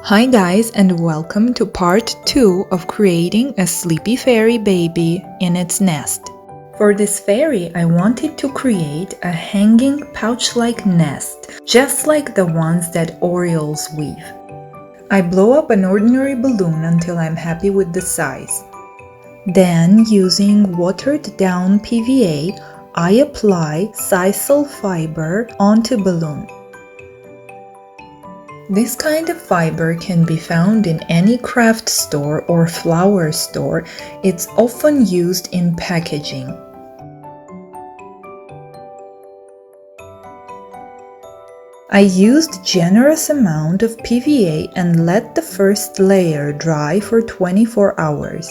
Hi guys, and welcome to part 2 of creating a sleepy fairy baby in its nest. For this fairy, I wanted to create a hanging pouch-like nest, just like the ones that Orioles weave. I blow up an ordinary balloon until I'm happy with the size. Then, using watered-down PVA, I apply Sisal fiber onto balloon. This kind of fiber can be found in any craft store or flower store. It's often used in packaging. I used generous amount of PVA and let the first layer dry for 24 hours.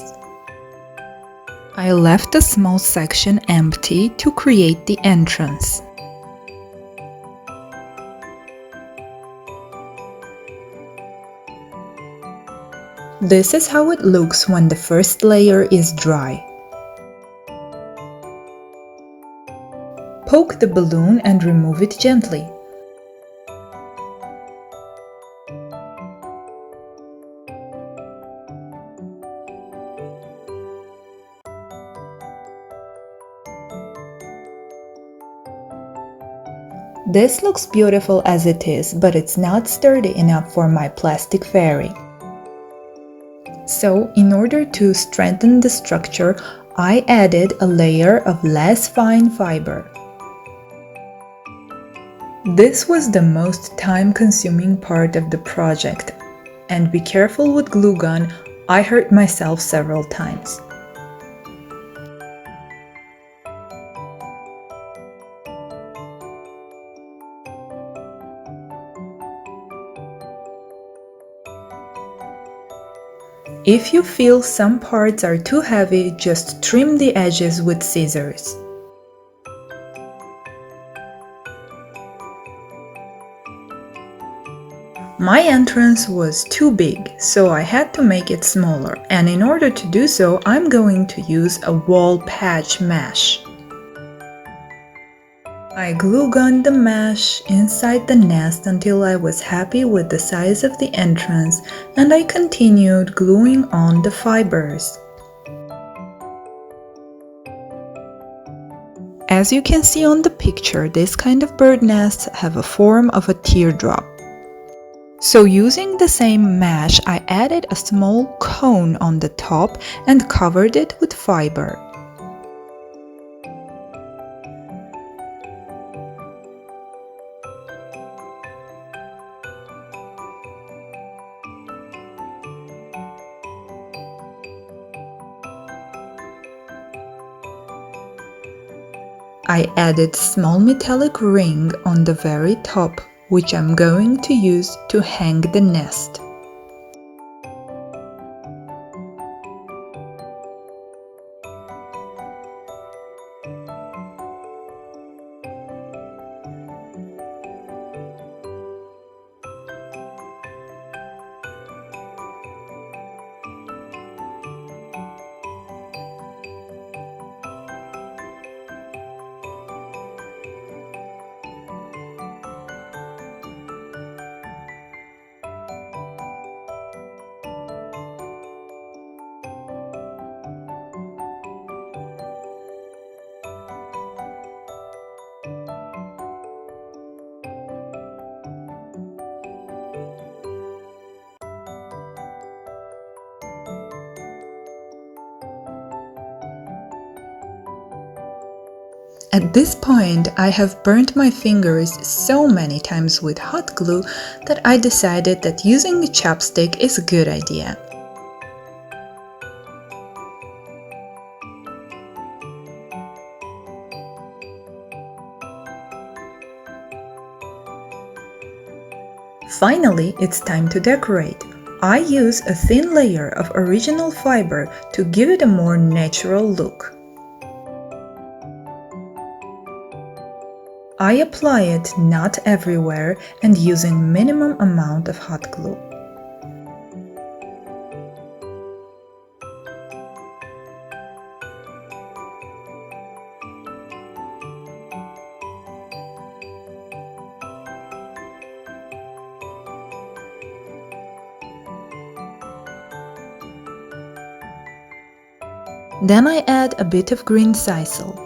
I left a small section empty to create the entrance. This is how it looks when the first layer is dry. Poke the balloon and remove it gently. This looks beautiful as it is, but it's not sturdy enough for my plastic fairy. So, in order to strengthen the structure, I added a layer of less fine fiber. This was the most time-consuming part of the project, and be careful with glue gun, I hurt myself several times. If you feel some parts are too heavy, just trim the edges with scissors. My entrance was too big, so I had to make it smaller, and in order to do so, I'm going to use a wall patch mesh. I glue gunned the mesh inside the nest until I was happy with the size of the entrance, and I continued gluing on the fibers. As you can see on the picture, this kind of bird nests have a form of a teardrop. So using the same mesh, I added a small cone on the top and covered it with fiber. I added small metallic ring on the very top, which I'm going to use to hang the nest. At this point, I have burnt my fingers so many times with hot glue that I decided that using a chopstick is a good idea. Finally, it's time to decorate. I use a thin layer of original fiber to give it a more natural look. I apply it not everywhere and using minimum amount of hot glue. Then I add a bit of green sisal.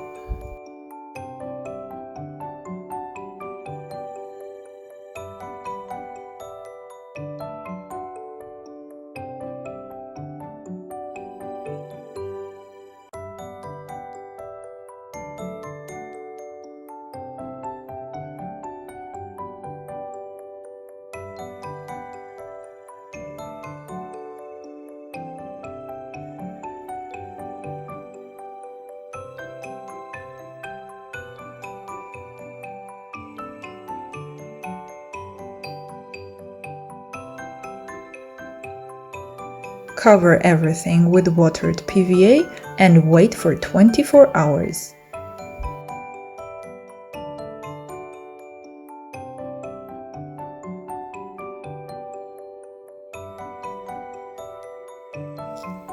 Cover everything with watered PVA and wait for 24 hours.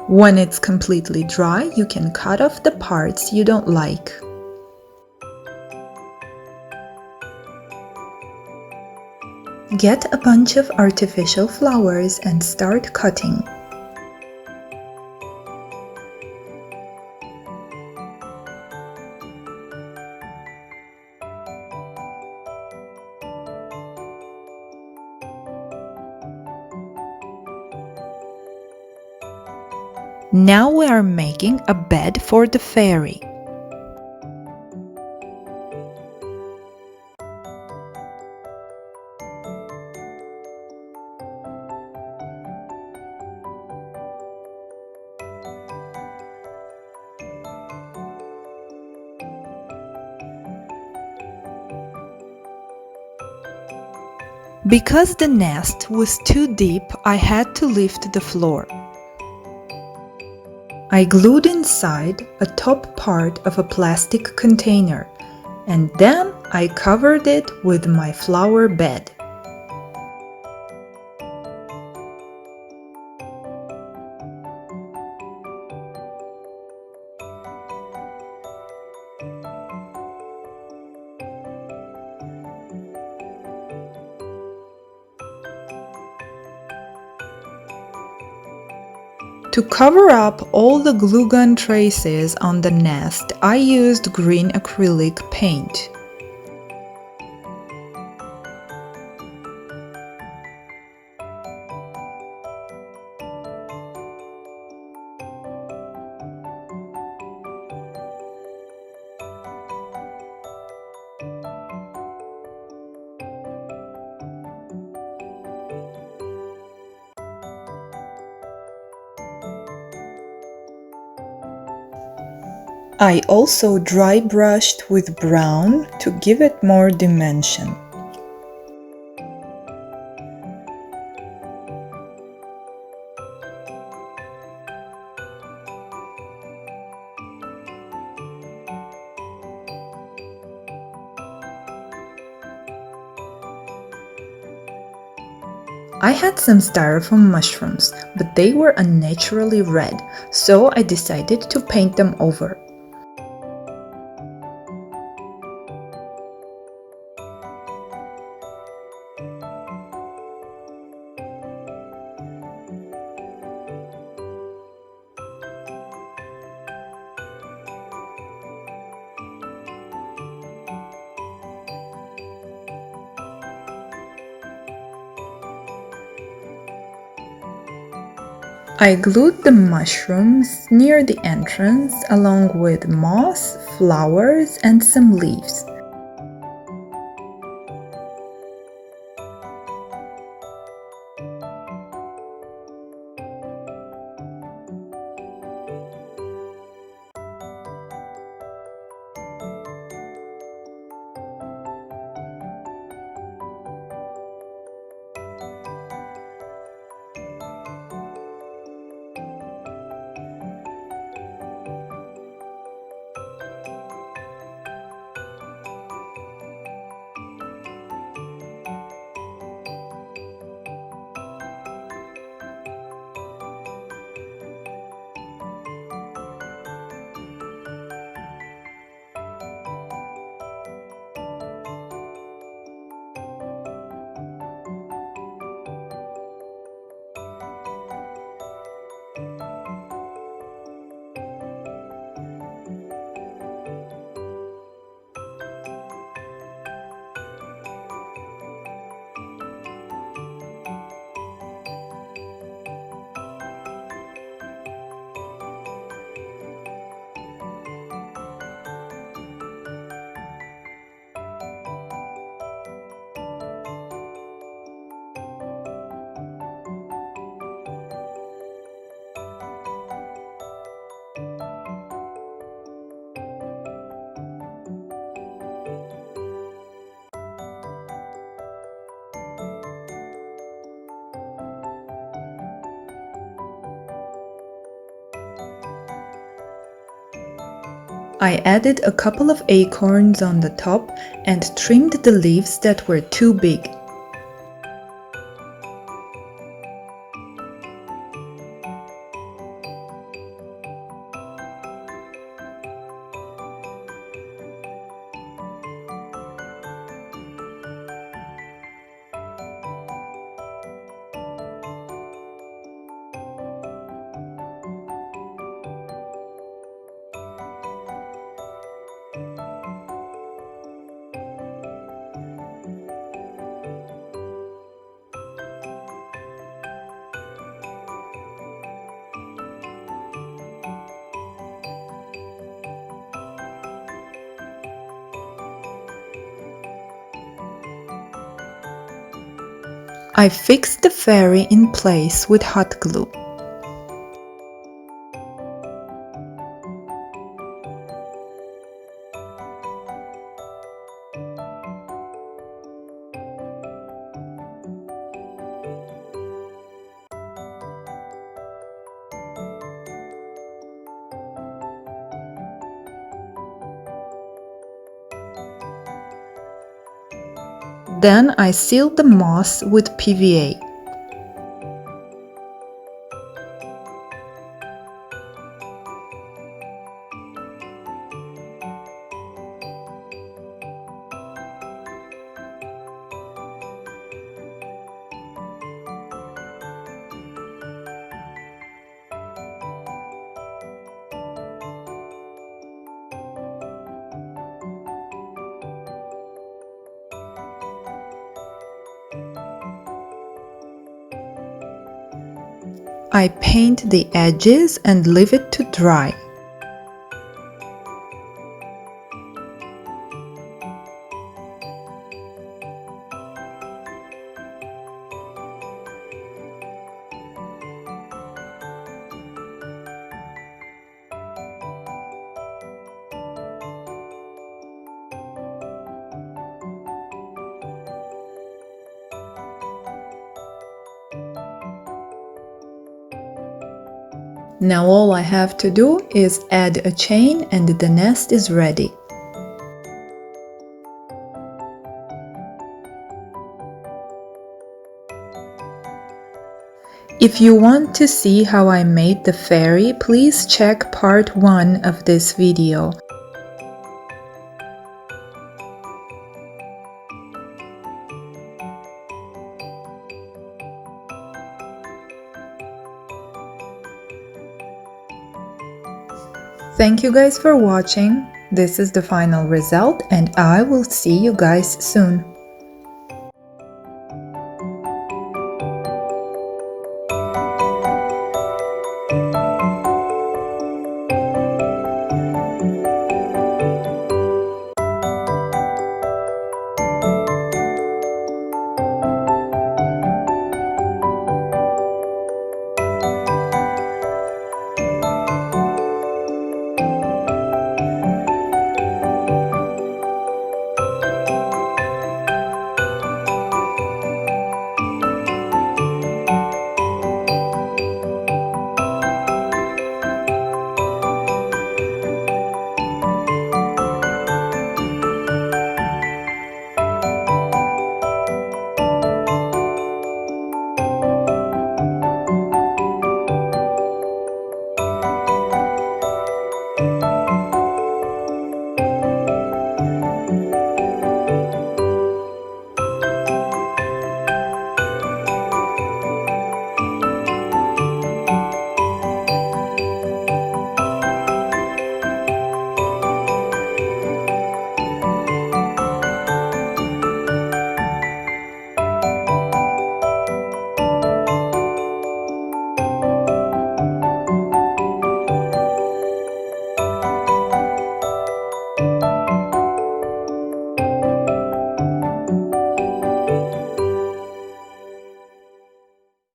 When it's completely dry, you can cut off the parts you don't like. Get a bunch of artificial flowers and start cutting. Now we are making a bed for the fairy. Because the nest was too deep, I had to lift the floor. I glued inside a top part of a plastic container, and then I covered it with my flower bed. To cover up all the glue gun traces on the nest, I used green acrylic paint. I also dry brushed with brown to give it more dimension. I had some styrofoam mushrooms, but they were unnaturally red, so I decided to paint them over. I glued the mushrooms near the entrance along with moss, flowers, and some leaves. I added a couple of acorns on the top and trimmed the leaves that were too big. I fixed the fairy in place with hot glue. Then I sealed the moss with PVA. I paint the edges and leave it to dry. Now all I have to do is add a chain and the nest is ready. If you want to see how I made the fairy, please check part 1 of this video. Thank you guys for watching. This is the final result and I will see you guys soon.